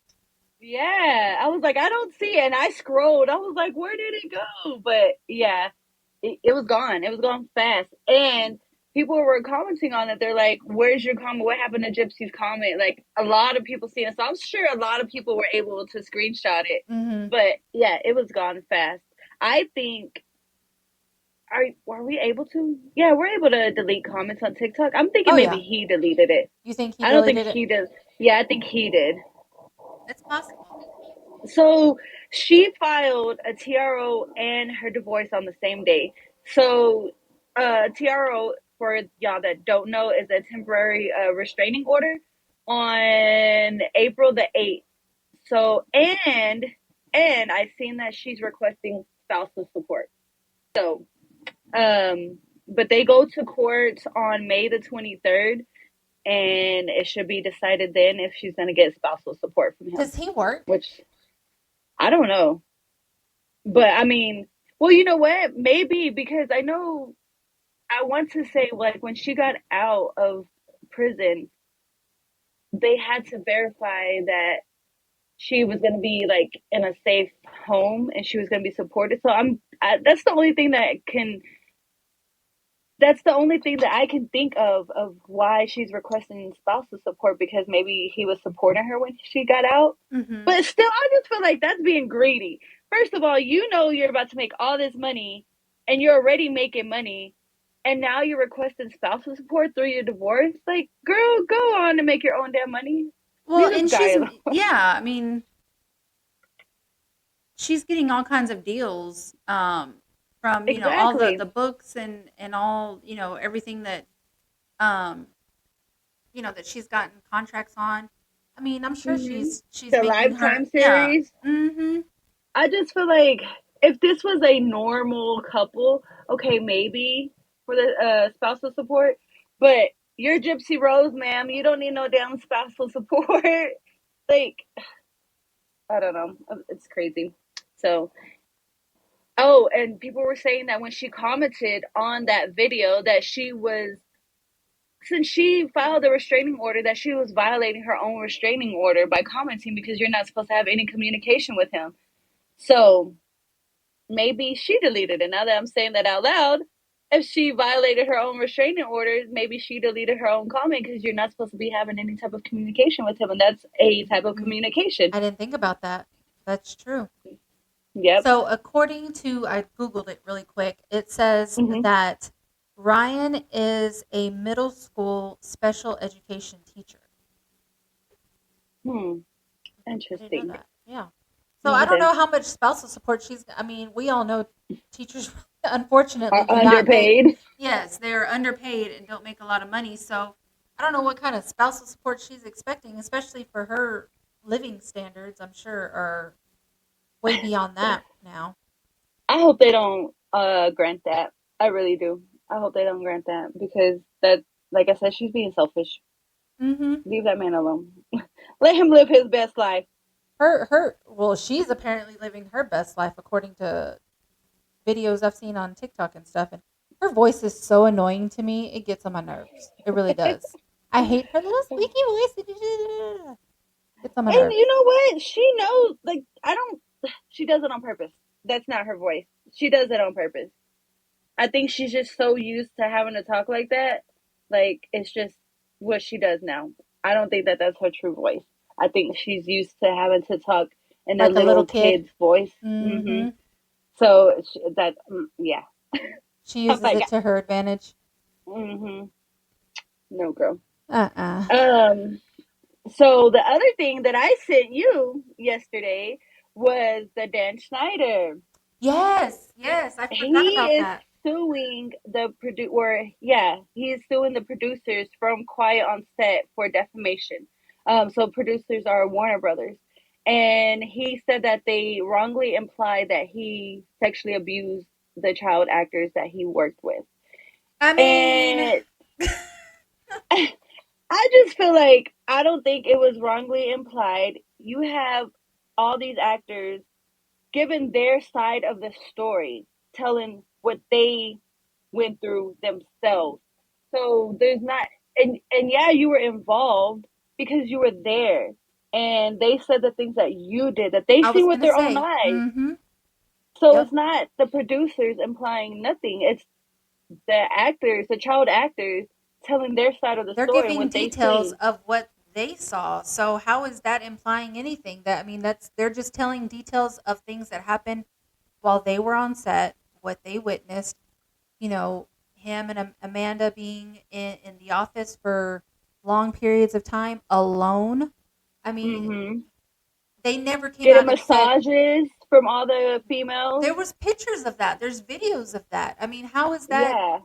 Yeah, I was like, I don't see it. And I scrolled. I was like, where did it go? But yeah, it was gone. It was gone fast. And people were commenting on it. They're like, where's your comment? What happened to Gypsy's comment? Like, a lot of people seen it. So I'm sure a lot of people were able to screenshot it. Hmm. But yeah, it was gone fast. I think are we able to? Yeah, we're able to delete comments on TikTok. I'm thinking Oh maybe yeah. he deleted it. You think he I don't think deleted it? she did. Yeah, I think he did. It's possible. So she filed a TRO and her divorce on the same day. So TRO, for y'all that don't know, is a temporary restraining order on April the 8th. So and I've seen that she's requesting spousal support. So but they go to court on May the 23rd, and it should be decided then if she's going to get spousal support from him, Does he work? which I don't know. But I mean, well, you know what? Maybe because I know I want to say like when she got out of prison, they had to verify that she was going to be like in a safe home and she was going to be supported. So that's the only thing that can that's the only thing that I can think of why she's requesting spousal support, because maybe he was supporting her when she got out. Mm-hmm. But still, I just feel like that's being greedy. First of all, you know you're about to make all this money and you're already making money, and now you're requesting spousal support through your divorce. Like, girl, go on and make your own damn money. Well, Leave this and guy she's alone. yeah. I mean, she's getting all kinds of deals from all the Exactly. books and all everything that um that she's gotten contracts on. I mean, I'm sure Hmm. she's The making her Lifetime yeah. series. Mm-hmm. I just feel like if this was a normal couple, okay, maybe for the spousal support, but you're Gypsy Rose, ma'am. You don't need no damn spousal support. Like, I don't know. It's crazy. So, oh, and people were saying that when she commented on that video that she was, since she filed a restraining order, that she was violating her own restraining order by commenting, because you're not supposed to have any communication with him. So maybe she deleted it. Now that I'm saying that out loud, if she violated her own restraining orders, maybe she deleted her own comment, because you're not supposed to be having any type of communication with him, and that's a type of Mm, communication. I didn't think about that. That's true. Yep. So, according to, I Googled it really quick, it says Mm-hmm. that Ryan is a middle school special education teacher. Hmm. I didn't know Interesting. that. Yeah. So, Me I don't either. know how much spousal support I mean, we all know teachers, unfortunately, Are do not make, underpaid. yes, they're underpaid and don't make a lot of money. So, I don't know what kind of spousal support she's expecting, especially for her living standards, I'm sure, are way beyond that now. I hope they don't grant that. I really do. I hope they don't grant that, because that, like I said, she's being selfish. Mm-hmm. Leave that man alone. Let him live his best life. Well, she's apparently living her best life according to videos I've seen on TikTok and stuff. And her voice is so annoying to me; it gets on my nerves. It really does. I hate her little squeaky voice. Gets on my And you nerves. know what? She knows, like, I don't, she does it on purpose. That's not her voice. She does it on purpose. I think she's just so used to having to talk like that. Like, it's just what she does now. I don't think that that's her true voice. I think she's used to having to talk in a Like a little little kid. kid's voice. Hmm. Mm-hmm. So that, yeah. She I'm uses like, it to her advantage. no, girl. Uh-uh. Um, so the other thing that I sent you yesterday was the Dan Schneider. Yes, yes. I forgot He about is that. suing the he is suing the producers from Quiet on Set for defamation. So producers are Warner Brothers, and he said that they wrongly implied that he sexually abused the child actors that he worked with. I mean, And I just feel like I don't think it was wrongly implied. You have all these actors giving their side of the story, telling what they went through themselves. So there's not, and yeah, you were involved because you were there, and they said the things that you did that they I was seen with gonna their own say. eyes. Mm-hmm. So Yep. it's not the producers implying nothing. It's the actors, the child actors, telling their side of the They're story and giving what they details seen. of what they saw. So how is that implying anything? That I mean, that's they're just telling details of things that happened while they were on set, what they witnessed. you know, him and Amanda being in the office for long periods of time alone. I mean, Mhm. they never came Getting out and said massages from all the females. there was pictures of that. There's videos of that. I mean, how is that? Yeah.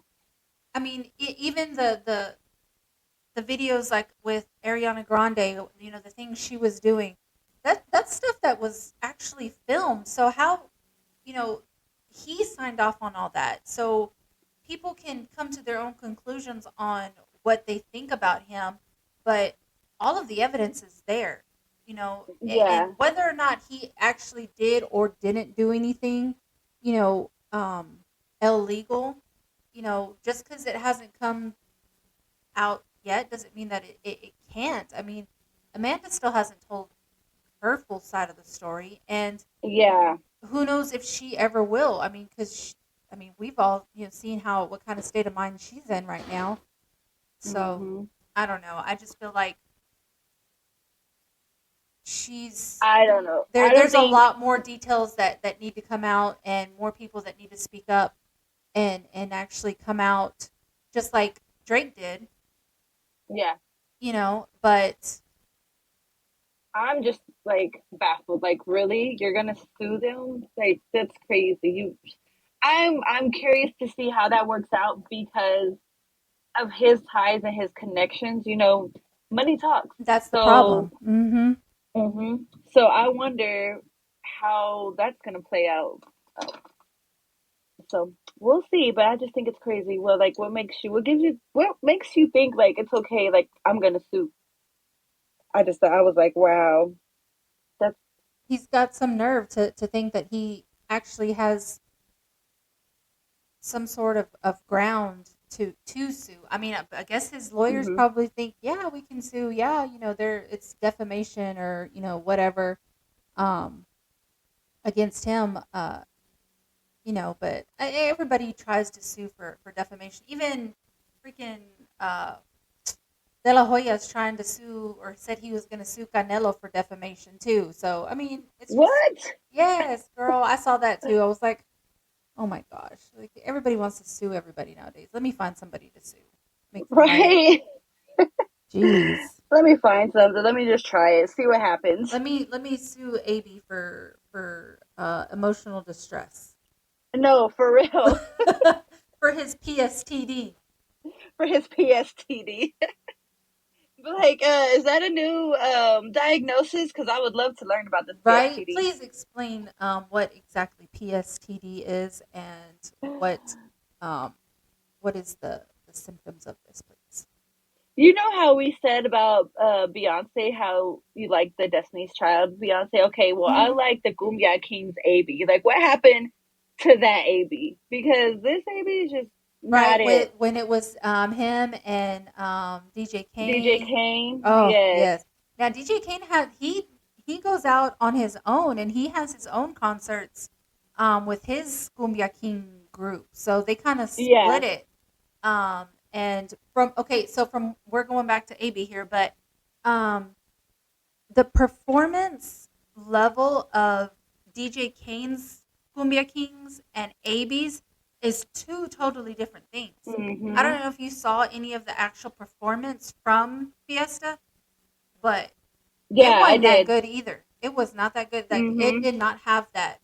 I mean, even the videos like with Ariana Grande, you know, the things she was doing, that's stuff that was actually filmed. So how, you know, he signed off on all that. So people can come to their own conclusions on what they think about him, but all of the evidence is there, you know, and Yeah. whether or not he actually did or didn't do anything, you know, illegal, you know, just because it hasn't come out yet doesn't mean that it can't. I mean, Amanda still hasn't told her full side of the story, and Yeah. who knows if she ever will. I mean, because I mean, we've all, you know, seen how what kind of state of mind she's in right now. So Mhm. I don't know. I just feel like she's I don't know. there. I don't There's a think. lot more details that need to come out, and more people that need to speak up and actually come out, just like Drake did. Yeah. You know, but I'm just like baffled. Like, really, you're gonna sue them? Like, that's crazy. I'm curious to see how that works out because of his ties and his connections. Money talks. that's the So, problem. Mm-hmm. so I wonder how that's gonna play out. Uh, So we'll see. But I just think it's crazy. Well, like, what makes you think like it's okay? Like, I'm gonna sue. I was like, wow, that's He's got some nerve to think that he actually has some sort of ground to sue. I mean, I guess his lawyers hmm probably think, yeah, we can sue. Yeah, you know, there it's defamation or you know whatever um, against him. You know, but everybody tries to sue for defamation. Even freaking De La Hoya is trying to sue or said he was going to sue Canelo for defamation too. So I mean, it's just what, yes, girl. I saw that too. I was like, oh my gosh, like everybody wants to sue everybody nowadays. Let me find somebody to sue. Make them mad. right? Jeez. Let me find something. Let me just try it. See what happens. Let me sue AB for emotional distress. No, for real. For his PSTD. For his PSTD. Like, is that a new diagnosis? Because I would love to learn about this Right? PSTD. Please explain what exactly PSTD is and um, what is the symptoms of this, please. You know how we said about Beyonce, how you like the Destiny's Child Beyonce? Okay, well, I Hmm. like the Goombia Kings AB. Like, what happened to that AB? Because this AB is just not Right, it. when it was him and DJ DJ Kane. Kane, Oh yes. yes. Now DJ Kane he goes out on his own and he has his own concerts with his Cumbia King group. So they kind of Yeah. split it. And from okay, so from we're going back to AB here, but um the performance level of DJ Kane's Cumbia Kings and AB's is two totally different things. I hmm don't know if you saw any of the actual performance from Fiesta, but it Yeah, I wasn't that did. good either. It was not that good. Like it hmm did not have that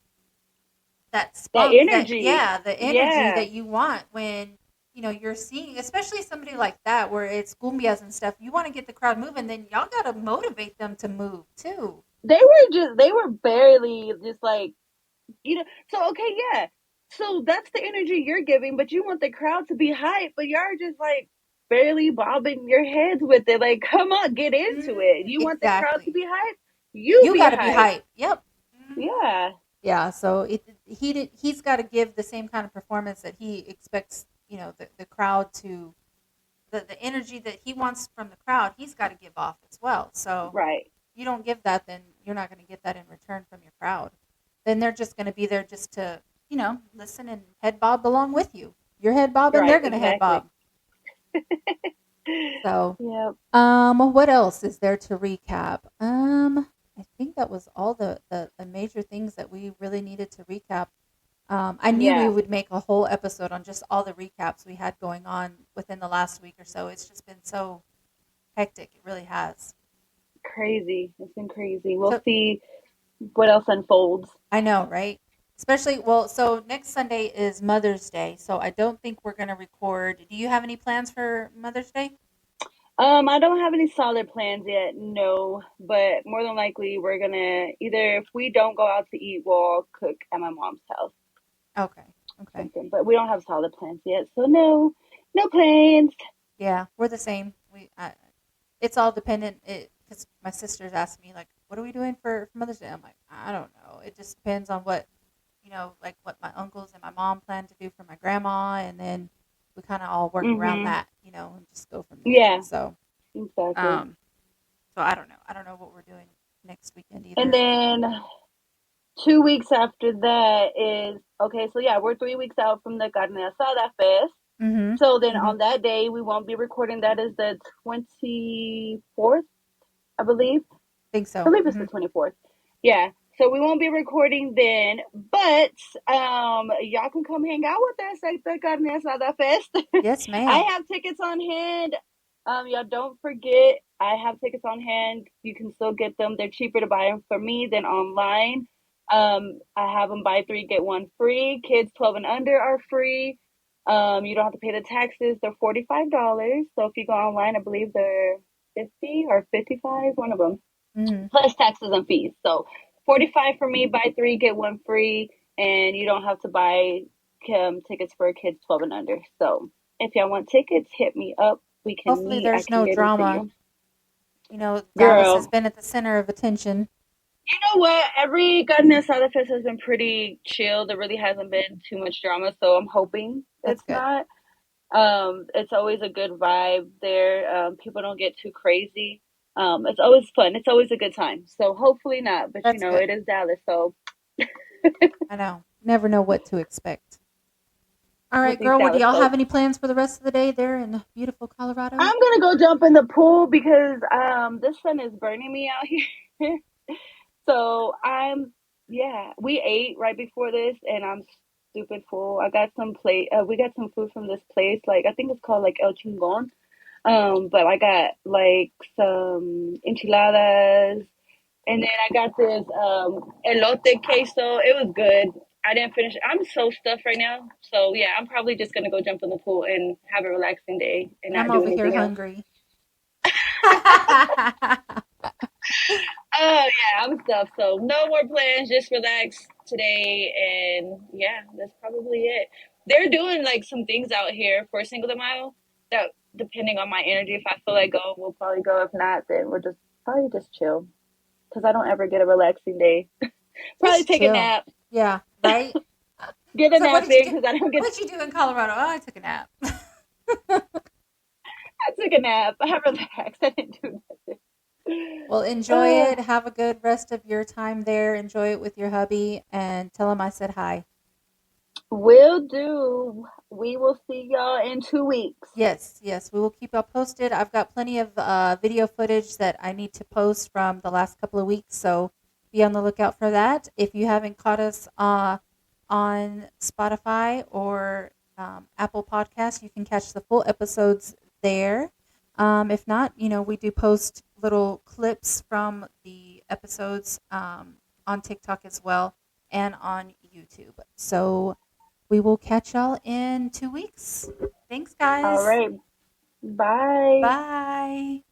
That spunk, that energy. yeah, the energy Yeah. that you want when you know you're seeing, especially somebody like that where it's cumbias and stuff. You want to get the crowd moving, then y'all got to motivate them to move too. They were barely just like, so okay, yeah. So that's the energy you're giving, but you want the crowd to be hyped, but you're just like barely bobbing your heads with it. Like, come on, get into it. You want the crowd to Exactly. be hyped? You You be got to be hyped. hype. Yep. Hmm. Yeah. Yeah. So he's got to give the same kind of performance that he expects. You know, the crowd to the energy that he wants from the crowd. He's got to give off as well. So Right. you don't give that, then you're not going to get that in return from your crowd. Then they're just going to be there just to listen and head bob along with you. You're head bobbing, they're Right. going to head Exactly. bob. So Yep. what else is there to recap? I think that was all the major things that we really needed to recap. I knew we Yeah, would make a whole episode on just all the recaps we had going on within the last week or so. It's just been so hectic. It really has. crazy. It's been crazy. We'll So see what else unfolds. I know, right? Especially, well, so next Sunday is Mother's Day, so I don't think we're going to record. Do you have any plans for Mother's Day? I don't have any solid plans yet, no. But more than likely, we're gonna either if we don't go out to eat, we'll cook at my mom's house, Okay. Okay. something. But we don't have solid plans yet, so no, no plans. Yeah, we're the same. It's all dependent. Because my sisters asked me like, "What are we doing for Mother's Day?" I'm like, I don't know. It just depends on what like what my uncles and my mom plan to do for my grandma, and then we kind of all work around Mhm. that, and just go from there. Yeah, So, exactly. um, so I don't know. I don't know what we're doing next weekend And either. then 2 weeks after that is okay. So yeah, we're 3 weeks out from the Carne Asada Fest. Mm-hmm. So then Mm-hmm. on that day, we won't be recording. That is the 24th, I believe. Think I so. believe it's Mm-hmm. the 24th. Yeah. So we won't be recording then, but y'all can come hang out with us at the Carne Asada Fest. Yes, I ma'am. have tickets on hand. Y'all don't forget, I have tickets on hand. You can still get them. They're cheaper to buy them for me than online. I have them buy three get one free. Kids 12 and under are free. You don't have to pay the taxes. They're $45. So if you go online, I believe they're 50 or 55, one of them, Mm-hmm. plus taxes and fees. So 45 for me, buy three, get one free, and you don't have to buy tickets for kids 12 and under. So if y'all want tickets, hit me up. We can Hopefully, meet. I there's can no get them for drama. you. Dallas has Girl, been at the center of attention. you know what? Every Garden Asada Fest has been pretty chill. There really hasn't been too much drama, so I'm hoping That's it's good. not. It's always a good vibe there. People don't get too crazy. It's always fun. It's always a good time. So hopefully not, but That's good. it is Dallas, so I know. Never know what to expect. All with right, these girl. Well, do Dallas y'all have folks. any plans for the rest of the day there in beautiful Colorado? I'm gonna go jump in the pool because this sun is burning me out here. So I'm yeah. We ate right before this, and I'm stupid full. I got some plate. We got some food from this place. Like I think it's called like El Chingon. But I got like some enchiladas, and then I got this elote queso. It was good. I didn't finish it. I'm so stuffed right now. So yeah, I'm probably just gonna go jump in the pool and have a relaxing day and And I'm not do over here anything else. hungry. Oh yeah, I'm stuffed. So no more plans. Just relax today, and yeah, that's probably it. They're doing like some things out here for Cinco de Mayo. That depending on my energy, if I feel like go, we'll probably go. If not, then we'll just probably just chill. Because I don't ever get a relaxing day. Probably Just take a chill. nap. Yeah, right? Get a So what nap did you in do? because I don't get. What did you do in Colorado? Oh, I took a nap. I took a nap. I relaxed. I didn't do nothing. Well, enjoy Uh, it. Have a good rest of your time there. Enjoy it with your hubby and tell him I said hi. will do. We will see y'all in 2 weeks. Yes, yes, we will keep y'all posted. I've got plenty of video footage that I need to post from the last couple of weeks, so be on the lookout for that. If you haven't caught us on Spotify or Apple Podcasts, you can catch the full episodes there. If not, we do post little clips from the episodes on TikTok as well and on YouTube. So we will catch y'all in 2 weeks. Thanks, All guys. right. Bye. Bye.